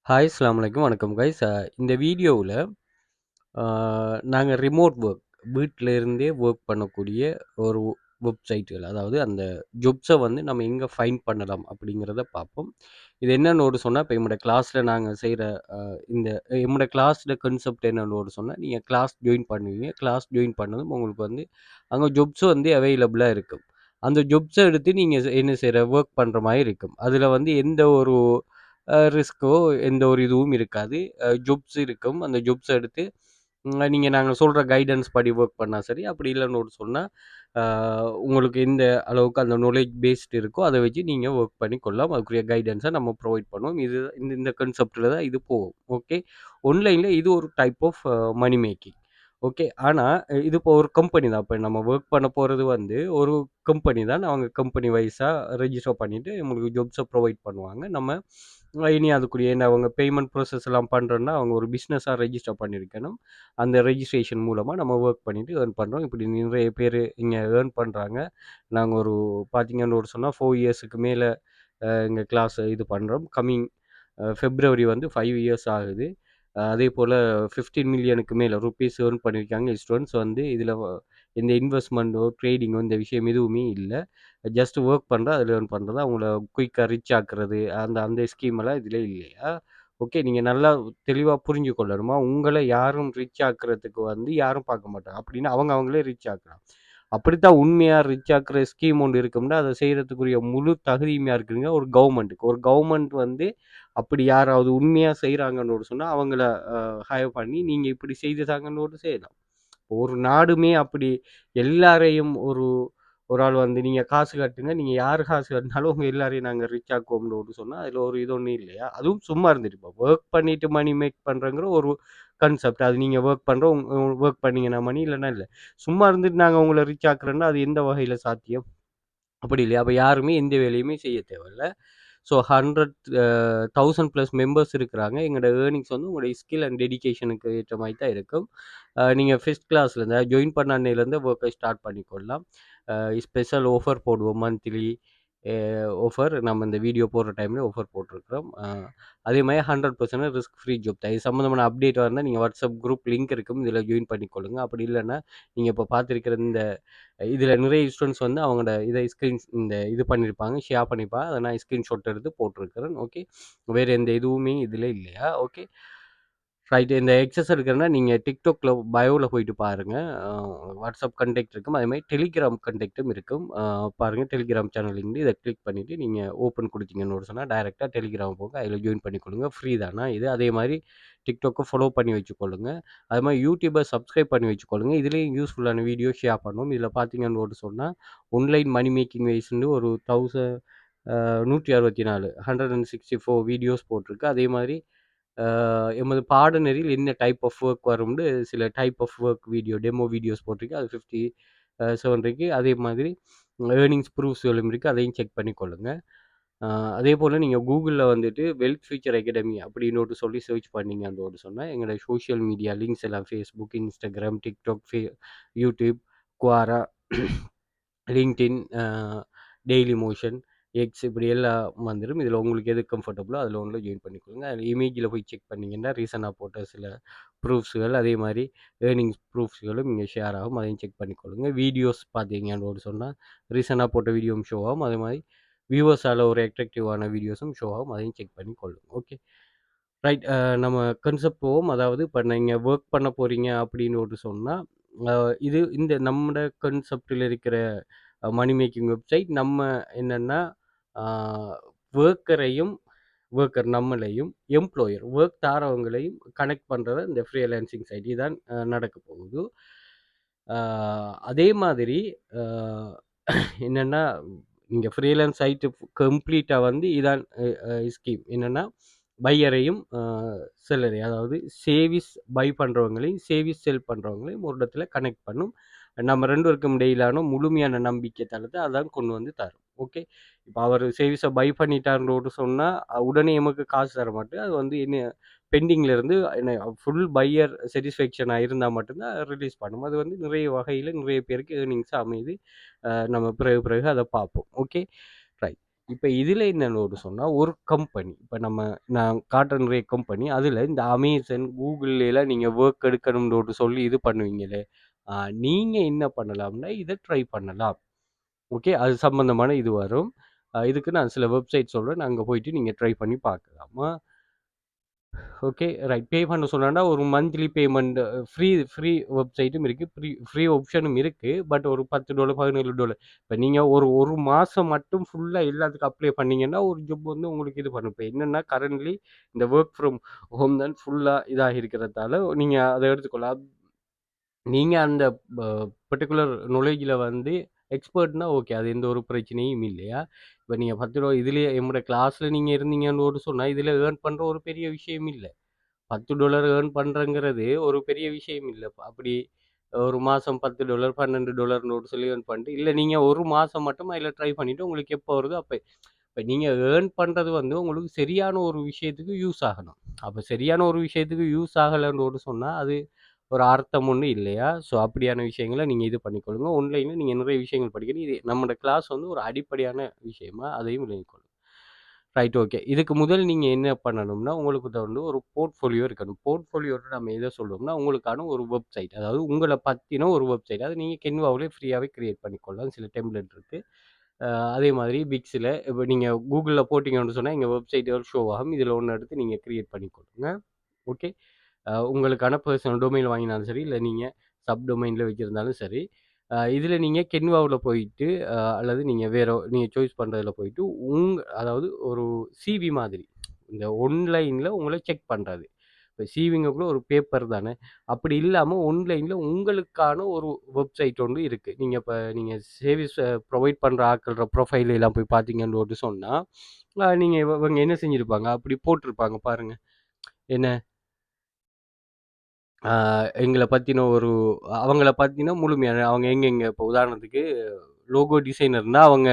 Hi அஸ்ஸலாமு அலைக்கும். வணக்கம் கைஸ். இந்த வீடியோவுல நாங்க ரிமோட் ஒர்க் வீட்ல இருந்தே ஒர்க் பண்ணக்கூடிய ஒரு வெப்சைட்டுகள், அதாவது அந்த ஜாப்ஸ வந்து நம்ம எங்க ஃபைண்ட் பண்ணலாம் அப்படிங்கிறத பார்ப்போம். இது என்னன்னு சொன்னா, இப்ப எம்மோட கிளாஸ்ல நாங்க செய்ற இந்த எம்மோட கிளாஸ்ல கான்செப்ட் என்னன்னு சொன்னா, நீங்க கிளாஸ் ஜாயின் பண்ணுவீங்க. கிளாஸ் ஜாயின் பண்ணதும் உங்களுக்கு வந்து அங்க ஜாப்ஸ் வந்து அவைலபிளா இருக்கும். அந்த ஜாப்ஸ எடுத்து நீங்க என்ன செய்ற ஒர்க் பண்ற மாரி இருக்கும். அதுல வந்து எந்த ஒரு ரிஸ்க்கோ எந்த ஒரு இதுவும் இருக்காது. ஜாப்ஸ் இருக்கும். அந்த ஜாப்ஸ எடுத்து நீங்க நாங்க சொல்ற கைடன்ஸ் படி ஒர்க் பண்ணா சரி, அப்படி இல்லன்னு சொன்னா, அ உங்களுக்கு எந்த அளவுக்கு அந்த நாலேட்ஜ் பேஸ்ட் இருக்கோ, அத வச்சு நீங்க ஒர்க் பண்ணி கொள்ளலாம். அதுக்குரிய கைடன்ஸ நம்ம ப்ரொவைட் பண்ணுவோம். இது இந்த இந்த கான்செப்ட்ல தான் இது போகும். ஓகே. ஆன்லைன்ல இது ஒரு type of money making. Okay. ஆனா, இது இப்போ ஒரு கம்பெனி தான். இப்ப நம்ம ஒர்க் பண்ண போறது வந்து ஒரு கம்பெனி தான். அவங்க கம்பெனி வைஸா ரெஜிஸ்டர் பண்ணிட்டு உங்களுக்கு ஜாப்ஸ ப்ரொவைட் பண்ணுவாங்க. நம்ம இனி அதுக்குரிய என்ன அவங்க பேமெண்ட் ப்ராசஸ் எல்லாம் பண்றோம்னா, அவங்க ஒரு பிசினஸா ரெஜிஸ்டர் பண்ணியிருக்கணும். அந்த ரெஜிஸ்ட்ரேஷன் மூலமா நம்ம ஒர்க் பண்ணிட்டு ஏர்ன் பண்றோம். இப்படி நிறைய பேரு இங்க ஏர்ன் பண்றாங்க. நாங்க ஒரு பார்த்தீங்கன்னு சொன்னா 4 இயர்ஸ்க்கு மேல எங்க கிளாஸ் இது பண்றோம். கம்மிங் பிப்ரவரி வந்து 5 இயர்ஸ் ஆகுது. அதேபோல 15 மில்லியனுக்கு மேல ரூப்பீஸ் ஏர்ன் பண்ணியிருக்காங்க. ஸ்டூடண்ட்ஸ் வந்து இதுல எந்த இன்வெஸ்ட்மெண்ட்டோ, ட்ரேடிங்கோ இந்த விஷயம் எதுவுமே இல்ல. ஜஸ்ட் ஒர்க் பண்றா, அதில ஏர்ன் பண்றது. அவங்கள குயிக்கா ரிச் ஆக்குறது, அந்த அந்த ஸ்கீம் எல்லாம் இதில இல்லையா? ஓகே. நீங்க நல்லா தெளிவா புரிஞ்சு கொள்ளணுமா, உங்கள யாரும் ரிச் ஆக்குறதுக்கு வந்து யாரும் பார்க்க மாட்டாங்க. அப்படின்னு அவங்க அவங்களே ரிச் ஆக்கலாம். அப்படித்தான் உண்மையா ரிச் ஆக்குற ஸ்கீம் ஒண்ணு இருக்கும்னா, அத செய்றதுக்குரிய முழு தகுதியும் யாருக்குங்க? ஒரு கவர்மெண்ட்டுக்கு. ஒரு கவர்மெண்ட் வந்து அப்படி யாராவது உண்மையா செய்றாங்கன்னு சொன்னா, அவங்கள ஹையர் பண்ணி, நீங்க இப்படி செய்து தாங்கன்னு செய்யலாம். ஒரு நாடுமே அப்படி எல்லாரையும் ஒரு ஒரு ஆள் வந்து நீங்க காசு கட்டுங்க. நீங்க யாரு காசு கட்டினாலும் உங்க எல்லாரையும் நாங்க ரிச் ஆக்குவோம்னு சொன்னா, அதுல ஒரு இது ஒண்ணும் இல்லையா? அதுவும் சும்மா இருந்துட்டு இப்போ வொர்க் பண்ணிட்டு மணி மேக் பண்றங்கிற ஒரு கான்செப்ட். அது நீங்க வொர்க் பண்ற வொர்க் பண்ணீங்கன்னா மணி இல்லன்னா இல்ல. சும்மா இருந்துட்டு நாங்க உங்கள ரிச் ஆக்குறோம்னா, அது எந்த வகையில சாத்தியம்? அப்படி இல்லையா? அப்ப யாருமே எந்த வேலையுமே செய்ய தேவையில்ல. ஸோ 100 1000 பிளஸ் மெம்பர்ஸ் இருக்கிறாங்க. எங்களோட ஏர்னிங்ஸ் வந்து உங்களுடைய ஸ்கில் அண்ட் டெடிகேஷனுக்கு ஏற்ற மாரி தான் இருக்கும். நீங்க ஃபர்ஸ்ட் கிளாஸ்லேருந்து ஜாயின் பண்ண அன்னையிலேருந்து ஒர்க்கை ஸ்டார்ட் பண்ணிக்கொள்ளலாம். ஸ்பெஷல் ஆஃபர் போடுவோம் மந்த்லி ஆஃபர் நம்ம இந்த வீடியோ போடுற டைம்ல ஆஃபர் போட்டிருக்கிறோம். அதே மாரி 100% ரிஸ்க் ஃப்ரீ ஜாப் தான். இது சம்மந்தமான அப்டேட் வந்தா நீங்க வாட்ஸ்அப் குரூப் லிங்க் இருக்கும். இதில ஜாயின் பண்ணிக்கொள்ளுங்க. அப்படி இல்லன்னா, நீங்க இப்போ பார்த்திருக்கிற இந்த இதில நிறைய ஸ்டூடண்ட்ஸ் வந்து அவங்களோட இத இந்த இது பண்ணியிருப்பாங்க, ஷேர் பண்ணியிருப்பாங்க. அத நான் ஸ்கிரீன்ஷாட் எடுத்து போட்டிருக்கிறேன். ஓகே. வேற எந்த இதுவுமே இதில இல்லையா? ஓகே. ரைட். இந்த எக்ஸஸ் எடுக்கிறன்னா, நீங்க TikTokல பயோல போயிட்டு பாருங்க. அ WhatsApp கான்டாக்ட் இருக்கும். அதேமாரி Telegram கான்டாக்ட்டும் இருக்கும். பாருங்க Telegram சேனல் லிங்க் இத கிளிக் பண்ணிட்டு நீங்க ஓப்பன் குடுத்தீங்கன்னு சொன்னா, டைரக்ட்டா Telegram போங்க. அதில ஜாயின் பண்ணிக்கொள்ளுங்க. ஃப்ரீ தானா இது. அதேமாரி TikTokக்க ஃபாலோ பண்ணி வச்சுக்கொள்ளுங்க. அதுமாரி YouTubeப சப்ஸ்கிரைப் பண்ணி வச்சுக்கொள்ளுங்க. இதுலயும் யூஸ்ஃபுல்லான வீடியோ ஷேர் பண்ணுவோம். இதில பார்த்தீங்கன்னு சொன்னா, ஆன்லைன் மனி மேக்கிங் வைஸ்ன்னு ஒரு 164 164 வீடியோஸ் போட்டிருக்கு. அதேமாரி எமது பாடநெறியில் என்ன டைப் ஆஃப் ஒர்க் வரும்னு சில type of work video, demo videos போட்டிருக்கு. அது 57 இருக்கு. அதே மாதிரி ஏர்னிங்ஸ் ப்ரூஃப்ஸ்களும் இருக்கு. அதையும் செக் பண்ணிக்கொள்ளுங்க. அ அதேபோல நீங்க Googleல வந்துட்டு வெல்த் ஃபியூச்சர் அகாடமி அப்படின்னு சொல்லி சர்ச் பண்ணீங்கன்னு சொன்னா, எங்களுடைய சோசியல் மீடியா லிங்க்ஸ் எல்லாம் Facebook, Instagram, TikTok, YouTube, Quora, LinkedIn, daily motion, X இப்படி எல்லாம் வந்துரும். இதில உங்களுக்கு எது கம்ஃபர்டபுளோ அதில ஒண்ணுல ஜாயின் பண்ணிக்கோங்க. அதில இமேஜில போய் செக் பண்ணீங்கன்னா, ரீசென்ட்டா போட்ட சில ப்ரூஃப்ஸ்கள் அதே மாரி ஏர்னிங்ஸ் ப்ரூஃப்ஸ்களும் இங்க ஷேர் ஆகும். அதையும் செக் பண்ணிக்கொள்ளுங்க. வீடியோஸ் பார்த்தீங்கன்னு சொன்னா, ரீசென்ட்டா போட்ட வீடியோவும் ஷோ ஆகும். அதே மாரி வியூவர்ஸால ஒரு அட்ராக்டிவான வீடியோஸும் ஷோ ஆகும். அதையும் செக் பண்ணி கொள்ளுங்க. ஓகே. ரைட். நம்ம கான்செப்ட் போவோம். அதாவது இப்ப நீங்க வொர்க் பண்ண போறீங்க அப்படின்னு சொன்னா, அ இது இந்த நம்மட கான்செப்ட்ல இருக்கிற மனி மேக்கிங் வெப்சைட் நம்ம என்னன்னா, ஆ வொர்க்கரையும் வொர்க்கர் நம்மளையும், எம்ப்ளாயர் வொர்க் தாரவங்களையும் கனெக்ட் பண்றது இந்த ஃப்ரீலான்சிங் சைட். இதான் நடக்க போகுது. ஆ அதே மாதிரி அ என்னன்னா, நீங்க ஃப்ரீலான்ஸ் சைட் கம்ப்ளீட்டா வந்து இதான் ஸ்கீம். என்னன்னா, பையரையும் செல்லரையும் அதாவது சேவிஸ் பை பண்றவங்களையும், சேவிஸ் செல் பண்றவங்களையும் ஒரு இடத்துல கனெக்ட் பண்ணும். நம்ம 2 பேருக்கும் இடையிலான முழுமையான நம்பிக்கை தளத்த அதான் கொண்டு வந்து தரும். ஓகே. இப்ப அவரு சேவிஸ பை பண்ணிட்டாருன்னு சொன்னா, உடனே எமக்கு காசு தர மாட்டாரு. அது வந்து என்ன பெண்டிங்ல இருந்து என்ன ஃபுல் பையர் சாட்டிஸ்ஃபேக்ஷனா இருந்தா மட்டும் தான் ரிலீஸ் பண்ணும். அது வந்து நிறைய வகையில நிறைய பேருக்கு ஏர்னிங்ஸா அமையுது. நம்ம பிறகு பிறகு அத பார்ப்போம். ஓகே. ரைட். இப்ப இதுல என்னன்னு ஒரு சொன்னா, ஒரு கம்பெனி இப்ப நான் காட்டுற நிறைய கம்பெனி, அதுல இந்த Amazon, Googleலாம் நீங்க வொர்க் எடுக்கணும்னு ஒரு சொல்லி இது பண்ணுவீங்களே, அ நீங்க என்ன பண்ணலாம்னா, இத ட்ரை பண்ணலாம். ஓகே. அது சம்பந்தமான இது வரும். இதுக்கு நான் சில வெப்சைட் சொல்றேன். அங்க போயிட்டு நீங்க ட்ரை பண்ணி பார்க்கலாம். ஓகே. ரைட். பே பண்ண சொன்னான்னா, ஒரு மந்த்லி பேமெண்ட் ஃப்ரீ வெப்சைட்டும் இருக்கு. ஃப்ரீ ஆப்ஷனும் இருக்கு. பட் ஒரு $10 $17 இப்ப நீங்க ஒரு 1 மாசம் மட்டும் ஃபுல்லா எல்லாத்துக்கும் அப்ளை பண்ணீங்கன்னா, ஒரு ஜாப் வந்து உங்களுக்கு இது பண்ணும். இப்ப என்னன்னா கரண்ட்லி இந்த வொர்க் ஃப்ரம் ஹோம் தான் ஃபுல்லா இதாகி இருக்கிறதால, நீங்க அத எடுத்துக்கொள்ளலாம். நீங்க அந்த ப பர்ட்டிகுலர் நாலேட்ஜ்ல வந்து எக்ஸ்பர்ட்னா ஓகே. அது எந்த ஒரு பிரச்சனையும் இல்லையா? இப்ப நீங்க $10 இதுலயே என்னோட கிளாஸ்ல நீங்க இருந்தீங்கன்னு ஒரு சொன்னா, இதுல ஏர்ன் பண்ற ஒரு பெரிய விஷயம் இல்ல. $10 ஏர்ன் பண்றங்கிறது ஒரு பெரிய விஷயம் இல்ல. அப்படி ஒரு மாசம் $10 $12 ஒரு சொல்லி ஏர்ன் பண்ணிட்டு, இல்ல நீங்க 1 மாசம் மட்டும் அதுல ட்ரை பண்ணிட்டு உங்களுக்கு எப்போ வருதோ அப்ப இப்ப நீங்க ஏர்ன் பண்றது வந்து உங்களுக்கு சரியான ஒரு விஷயத்துக்கு யூஸ் ஆகணும். அப்ப சரியான ஒரு விஷயத்துக்கு யூஸ் ஆகலன்னு ஒரு சொன்னா, அது ஒரு அர்த்தம் ஒண்ணும் இல்லையா? ஸோ அப்படியான விஷயங்கள நீங்க இது பண்ணிக்கொள்ளுங்க. ஆன்லைன்ல நீங்க நிறைய விஷயங்கள் படிக்கணும். இது நம்மோட கிளாஸ் வந்து ஒரு அடிப்படையான விஷயமா அதையும் விளங்கிக் கொள்ளுங்க. Right okay. இதுக்கு முதல் நீங்க என்ன பண்ணணும்னா, உங்களுக்கு வந்து ஒரு போர்ட்ஃபோலியோ இருக்கணும். போர்ட்ஃபோலியோன்னு நம்ம எத சொல்லுவோம்னா, உங்களுக்கான ஒரு வெப்சைட். அதாவது உங்கள பத்தின ஒரு வெப்சைட். அது நீங்க Canvaவிலே ஃப்ரீயாவே கிரியேட் பண்ணிக்கொள்ளலாம். சில டெம்ப்ளேட் இருக்கு. அதே மாதிரி பிக்ஸ்ல இப்ப நீங்க Googleல போட்டீங்கன்னு சொன்னா, எங்க வெப்சைட் ஷோ ஆகும். இதுல ஒண்ணு எடுத்து நீங்க கிரியேட் பண்ணிக்கொள்ளுங்க. ஓகே. உங்களுக்கான பெர்சனல் டொமைன் வாங்கினாலும் சரி, இல்ல நீங்க சப் டொமைன்ல வச்சிருந்தாலும் சரி, இதுல நீங்க Canvaவுல போயிட்டு, அல்லது நீங்க நீங்க சாய்ஸ் பண்றதுல போயிட்டு, அதாவது ஒரு சிவி மாதிரி. இந்த ஆன்லைன்ல உங்கள செக் பண்றது. இப்ப சிவிங்கக்குள்ள ஒரு பேப்பர் தானே. அப்படி இல்லாம ஆன்லைன்ல உங்களுக்கான ஒரு வெப்சைட் ஒண்ணு இருக்கு. நீங்க சர்வீஸ் ப்ரொவைட் பண்ற ஆட்களோட ப்ரொஃபைல் எல்லாம் போய் பார்த்தீங்கன்னு சொன்னா, நீங்க இவங்க என்ன செஞ்சிருப்பாங்க, அப்படி போட்டிருப்பாங்க பாருங்க. என்ன ஆ எங்கள பத்தின அவங்கள பத்தின முழுமையான அவங்க எங்கெங்க இப்போ உதாரணத்துக்கு லோகோ டிசைனர்னா அவங்க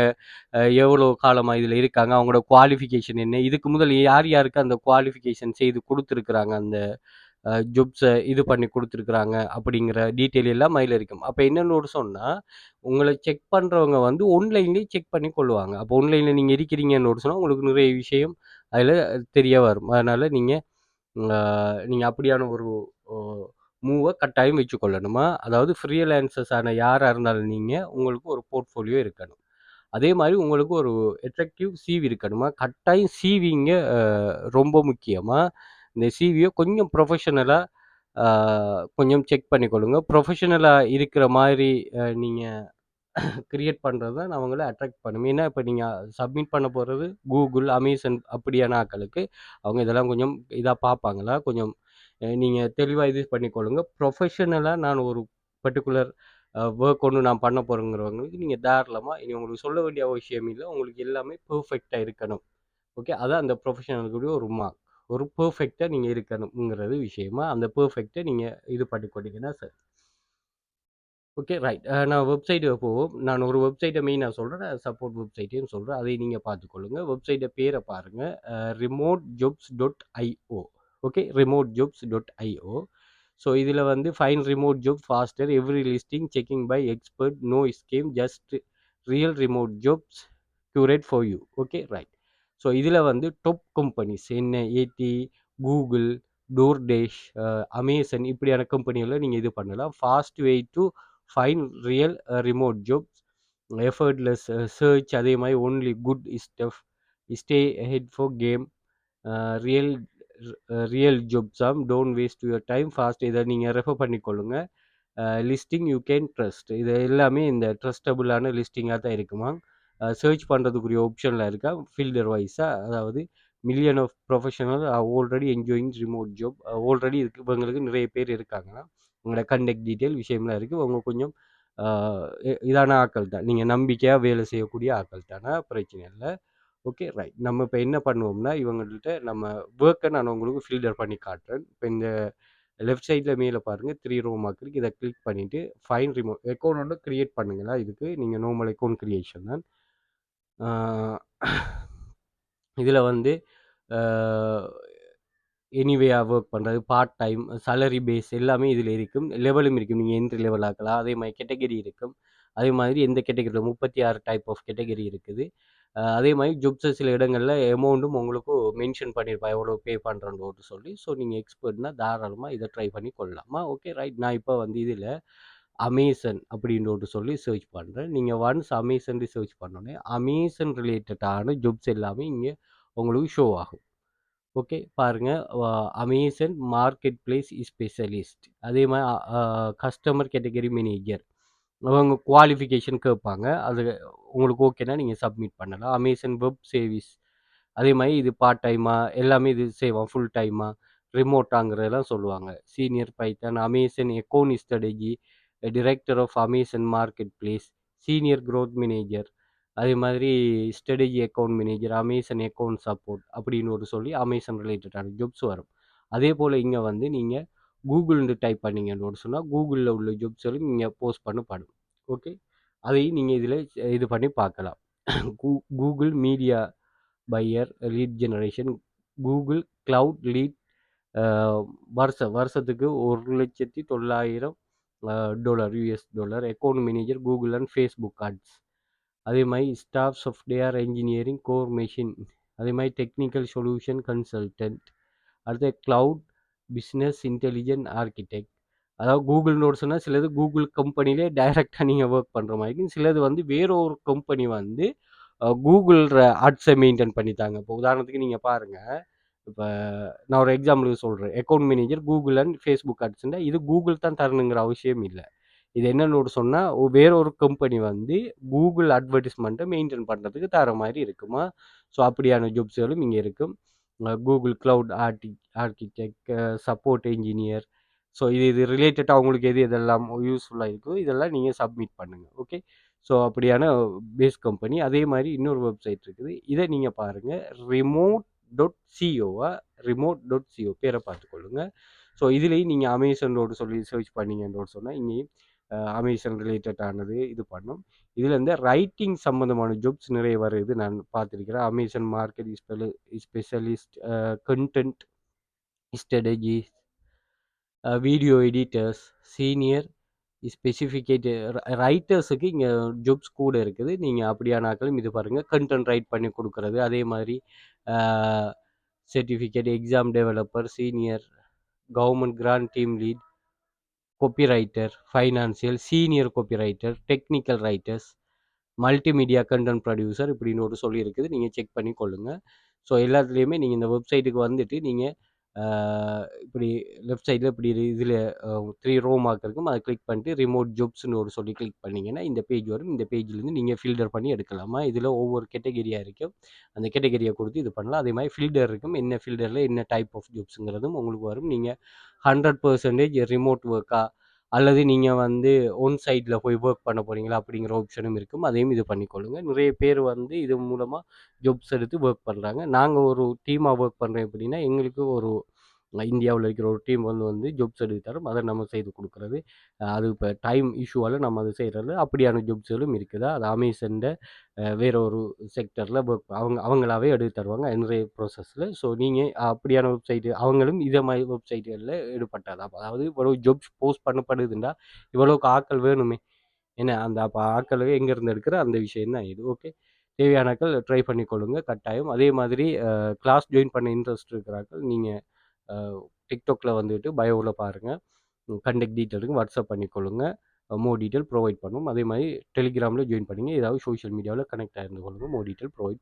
எவ்வளோ காலமா இதில இருக்காங்க, அவங்களோட குவாலிஃபிகேஷன் என்ன, இதுக்கு முதல் யார் யாருக்கு அந்த குவாலிஃபிகேஷன் செய்து குடுத்துருக்குறாங்க, அந்த ஜாப்ஸ இது பண்ணி குடுத்துருக்குறாங்க அப்படிங்கிற டீட்டெயில் எல்லாம் அதில இருக்கும். அப்ப என்னன்னு ஒரு சொன்னா, உங்கள செக் பண்றவங்க வந்து ஆன்லைன்லேயே செக் பண்ணி கொள்ளுவாங்க. அப்போ ஆன்லைன்ல நீங்க இருக்கிறீங்கன்னு ஒரு சொன்னா, உங்களுக்கு நிறைய விஷயம் அதில தெரிய வரும். அதனால அ நீங்க அப்படியான ஒரு ஒ மூவ கட்டாயம் வச்சுக்கொள்ளணுமா? அதாவது ஃப்ரீலான்சர்ஸ் ஆன யாரா இருந்தாலும் நீங்க, உங்களுக்கு ஒரு போர்ட்ஃபோலியோ இருக்கணும். அதே மாரி உங்களுக்கு ஒரு அட்ராக்டிவ் சிவி இருக்கணுமா? கட்டாயம் சிவிங்க ரொம்ப முக்கியமா, இந்த சிவிய கொஞ்சம் ப்ரொஃபஷனலா அ கொஞ்சம் செக் பண்ணிக்கொள்ளுங்க. ப்ரொஃபஷனலா இருக்கிற மாரி நீங்க கிரியேட் பண்றது தான் அவங்கள அட்ராக்ட் பண்ணும். ஏன்னா, இப்ப நீங்க சப்மிட் பண்ண போறது Google, Amazon அப்படியான ஆட்களுக்கு, அவங்க இதெல்லாம் கொஞ்சம் இதா பார்ப்பாங்களா? கொஞ்சம் நீங்க தெளிவா இது பண்ணிக்கொள்ளுங்க. ப்ரொஃபஷனலா நான் ஒரு பர்ட்டிகுலர் வொர்க் ஒண்ணு நான் பண்ண போறேங்கிறவங்களுக்கு நீங்க தாராளமா இனி உங்களுக்கு சொல்ல வேண்டிய அவசியம் இல்ல. உங்களுக்கு எல்லாமே பெர்ஃபெக்ட்டா இருக்கணும். ஓகே. அதான் அந்த ப்ரொஃபஷனலுக்குரிய ஒரு மார்க். ஒரு பெர்ஃபெக்ட்டா நீங்க இருக்கணும்ங்கிறது விஷயமா, அந்த பெர்ஃபெக்ட்ட நீங்க இது பண்ணிக்கொண்டீங்கன்னா சரி. Okay right. நான் வெப்சைட் போவோம். நான் ஒரு வெப்சைட்ட மெயினா சொல்றேன். சப்போர்ட் வெப்சைட்டையும் சொல்றேன். அதை நீங்க பார்த்துக்கொள்ளுங்க. வெப்சைட்ட பேர பாருங்க. remotejobs.io. ஓகே. remotejobs.io. ஸோ இதில வந்து find remote job faster, every listing, checking by expert, no scam, just real remote jobs curate for you. Okay right. So இதில வந்து டாப் கம்பெனிஸ் என்ன ஏடி, Google, DoorDash, Amazon இப்படியான கம்பெனிகள நீங்க இது பண்ணலாம். Fast way to find real remote jobs, effortless search, அதே மாரி only good stuff, stay head for game, real real ஜாப்ஸாம், don't waste your time, fast இத நீங்க ரெஃபர் பண்ணிக்கொள்ளுங்க. Listing you can trust. இது எல்லாமே இந்த ட்ரஸ்டபுளான லிஸ்டிங்கா தான் இருக்குமா. சர்ச் பண்ணுறதுக்குரிய ஆப்ஷனில் இருக்கா ஃபில்டர் வைஸா, அதாவது million of professional already enjoying remote job. Already இருக்கு இவங்களுக்கு நிறைய பேர் இருக்காங்கன்னா, உங்களோட கண்டெக்ட் டீட்டெயில் விஷயம்லாம் இருக்குது. அவங்க கொஞ்சம் இதான ஆட்கள் தான். நீங்கள் நம்பிக்கையாக வேலை செய்யக்கூடிய ஆட்கள் தானே, பிரச்சனை இல்லை. Okay right. நம்ம இப்போ என்ன பண்ணுவோம்னா, இவங்கள்ட்ட நம்ம ஒர்க்கை நான் உங்களுக்கு ஃபில்டர் பண்ணி காட்டுறேன். இப்போ இந்த லெஃப்ட் சைடில் மேலே பாருங்கள் 3 ரோ மார்க் இருக்குது. இதை கிளிக் பண்ணிவிட்டு ஃபைன் ரிமோட் அக்கௌண்ட் ஒன்று க்ரியேட் பண்ணுங்களா. இதுக்கு நீங்கள் நார்மல் அக்கௌண்ட் க்ரியேஷன் தான். இதில் வந்து எனிவேயா ஒர்க் பண்ணுறது, பார்ட் டைம், சேலரி பேஸ் எல்லாமே இதில் இருக்கும். லெவலும் இருக்கும். நீங்கள் என்ட்ரி லெவல் ஆக்கலாம். அதே மாதிரி கேட்டகரி இருக்கும். அதே மாதிரி எந்த கேட்டகரியில் 36 டைப் ஆஃப் கேட்டகரி இருக்குது. அதே மாரி ஜாப்ஸ சில இடங்கள்ல அமௌண்டும் உங்களுக்கு மென்ஷன் பண்ணியிருப்பான். எவ்வளோ பே பண்றோன்ட்டு சொல்லி. ஸோ நீங்க எக்ஸ்பர்ட்னா தாராளமா இத ட்ரை பண்ணி கொள்ளலாமா. Okay right. நான் இப்ப வந்து இதுல அமேசான் அப்படின்னு சொல்லி சர்ச் பண்றேன். நீங்க ஒன்ஸ் அமேசான் சர்ச் பண்ணோனே, அமேசான் ரிலேட்டடான ஜாப்ஸ் எல்லாமே இங்க உங்களுக்கு ஷோ ஆகும். ஓகே. பாருங்க. அ அமேசான் மார்க்கெட் பிளேஸ் ஸ்பெஷலிஸ்ட். அதே மாரி கஸ்டமர் கேட்டகரி மேனேஜர். அவங்க குவாலிஃபிகேஷன் கேட்பாங்க. அது உங்களுக்கு ஓகேன்னா நீங்க சப்மிட் பண்ணலாம். Amazon web service. அதே மாரி இது பார்ட் டைமா, எல்லாமே இது செய்வோம். ஃபுல் டைமா, ரிமோட்டாங்கிறதெல்லாம் சொல்லுவாங்க. Senior python, Amazon account strategy, director of Amazon marketplace, senior growth manager, அதே மாதிரி strategy account manager, Amazon account support அப்படின்னு சொல்லி அமேசான் ரிலேட்டடான ஜாப்ஸ் வரும். அதே போல இங்க வந்து நீங்க கூகுள்ன்னு டைப் பண்ணீங்கன்னு சொன்னா, கூகுள்ல உள்ள ஜாப்ஸ்களும் இங்க போஸ்ட் பண்ணப்படும். ஓகே. அதையும் நீங்க இதுல இது பண்ணி பார்க்கலாம். Google media buyer lead generation, Google cloud lead, வருஷத்துக்கு $1,09,000 US dollar account manager Google and Facebook ads. அதே மாதிரி staff software engineering core machine, அதே மாதிரி டெக்னிக்கல் சொல்யூஷன் கன்சல்டன்ட், அடுத்து கிளவுட் பிஸ்னஸ் இன்டெலிஜென்ட் ஆர்கிடெக்ட். அதாவது கூகுள் நோட்ஸ்னா சிலது கூகுள் கம்பெனிலே டைரெக்டாக நீங்கள் ஒர்க் பண்ணுற மாதிரி, சிலது வந்து வேற ஒரு கம்பெனி வந்து கூகுள் ஆட்ஸை மெயின்டைன் பண்ணித்தாங்க. இப்போ உதாரணத்துக்கு நீங்கள் பாருங்கள், இப்போ நான் ஒரு எக்ஸாம்பிளுக்கு சொல்கிறேன். Account manager Google and Facebook ஆட்ஸ்னா இது கூகுள் தான் தரணுங்கிற அவசியம் இல்லை. இது என்னன்னு சொன்னால், வேற ஒரு கம்பெனி வந்து கூகுள் அட்வர்டைஸ்மெண்ட்டை மெயின்டைன் பண்ணுறதுக்கு தர மாதிரி இருக்குமா. ஸோ அப்படியான ஜாப்ஸ்களும் இங்கே இருக்கும். Google cloud architect, support engineer. So இது ரிலேட்டடாக உங்களுக்கு எதெல்லாம் யூஸ்ஃபுல்லாக இருக்கோ இதெல்லாம் நீங்கள் சப்மிட் பண்ணுங்கள். ஓகே. ஸோ அப்படியான பேஸ் கம்பெனி. அதே மாதிரி இன்னொரு வெப்சைட் இருக்குது. இதை நீங்கள் பாருங்கள். ரிமோட்.co பேரை பார்த்துக்கொள்ளுங்க. ஸோ இதுலேயும் நீங்கள் அமேசானோடு சொல்லி சர்ச் பண்ணீங்கன்னு சொன்னால் இங்கேயும் அமேசான் ரிலேட்டடானது இது பண்ணும். இதில் இந்த ரைட்டிங் சம்மந்தமான ஜாப்ஸ் நிறைய வருது நான் பார்த்துருக்கிறேன். Amazon market specialist, content strategy, video editors, senior ஸ்பெசிஃபிகேட் ரைட்டர்ஸுக்கு இங்கே ஜாப்ஸ் கூட இருக்குது. நீங்கள் அப்படியான ஆட்களும் இது பாருங்கள். கண்டென்ட் ரைட் பண்ணி கொடுக்குறது, அதே மாதிரி certificate exam developer, senior government grant team lead, copywriter, financial, senior copywriter, technical writers, multimedia content producer இப்படின்னு சொல்லி இருக்குது. நீங்கள் செக் பண்ணி கொள்ளுங்கள். ஸோ எல்லாத்துலேயுமே நீங்கள் இந்த வெப்சைட்டுக்கு வந்துட்டு நீங்கள் இப்படி லெஃப்ட் சைடில் இப்படி இதில் 3 ரோ மார்க் இருக்கும். அதை கிளிக் பண்ணிட்டு ரிமோட் ஜாப்ஸ்னு சொல்லி கிளிக் பண்ணிங்கன்னா இந்த பேஜ் வரும். இந்த பேஜ்லேருந்து நீங்கள் ஃபில்டர் பண்ணி எடுக்கலாமா. இதில் ஒவ்வொரு கேட்டகரியாக இருக்கும். அந்த கேட்டகரியை கொடுத்து இது பண்ணலாம். அதே மாதிரி ஃபில்டர் இருக்கும். என்ன ஃபில்டரில் என்ன டைப் ஆஃப் ஜாப்ஸுங்கிறதும் உங்களுக்கு வரும். நீங்கள் 100% ரிமோட் ஒர்க்கா அல்லது நீங்கள் வந்து ஒன் சைட்டில் போய் ஒர்க் பண்ண போகிறீங்களா அப்படிங்கிற ஆப்ஷனும் இருக்கும். அதையும் இது பண்ணிக்கொள்ளுங்க. நிறைய பேர் வந்து இது மூலமாக ஜாப்ஸ் எடுத்து ஒர்க் பண்ணுறாங்க. நாங்கள் ஒரு டீமாக ஒர்க் பண்ணுறோம் அப்படின்னா எங்களுக்கு ஒரு இந்தியாவில் இருக்கிற ஒரு டீம் வந்து ஜாப்ஸ் எடுத்து தரும். அதை நம்ம செய்து கொடுக்குறது. அது இப்போ டைம் இஷ்யூவால் நம்ம அதை செய்கிறது. அப்படியான ஜாப்ஸ்களும் இருக்குதா. அது அமேசானில் வேற ஒரு செக்டரில் ஒர்க் அவங்களாவே எடுத்து தருவாங்க நிறைய ப்ராசஸில். ஸோ நீங்கள் அப்படியான வெப்சைட்டு அவங்களும் இதே மாதிரி வெப்சைட்டுகளில் ஈடுபட்டாதான். அதாவது இவ்வளோ ஜாப்ஸ் போஸ்ட் பண்ணப்படுதுண்டா இவ்வளோக்கு ஆட்கள் வேணுமே. ஏன்னா அந்த அப்போ ஆட்கள் எங்கேருந்து எடுக்கிற அந்த விஷயம் தான் இது. ஓகே. தேவையானாக்கள் ட்ரை பண்ணிக்கொள்ளுங்க கட்டாயம். அதே மாதிரி கிளாஸ் ஜாயின் பண்ண இன்ட்ரெஸ்ட் இருக்கிறார்கள் நீங்கள் டிக்டாக்ல வந்துட்டு பயோவில் பாருங்கள். கண்டெக்ட் டீட்டெயிலுக்கு வாட்ஸ்அப் பண்ணிக்கொள்ளுங்க. மோர் டீட்டெயில் ப்ரொவைட் பண்ணும். அதே மாதிரி டெலிகிராமில் ஜாயின் பண்ணிங்க. ஏதாவது சோஷியல் மீடியாவில் கனெக்ட் ஆகிருந்து கொள்ளுங்கள். மோர் டீட்டெயில் ப்ரொவைட் பண்ணும்.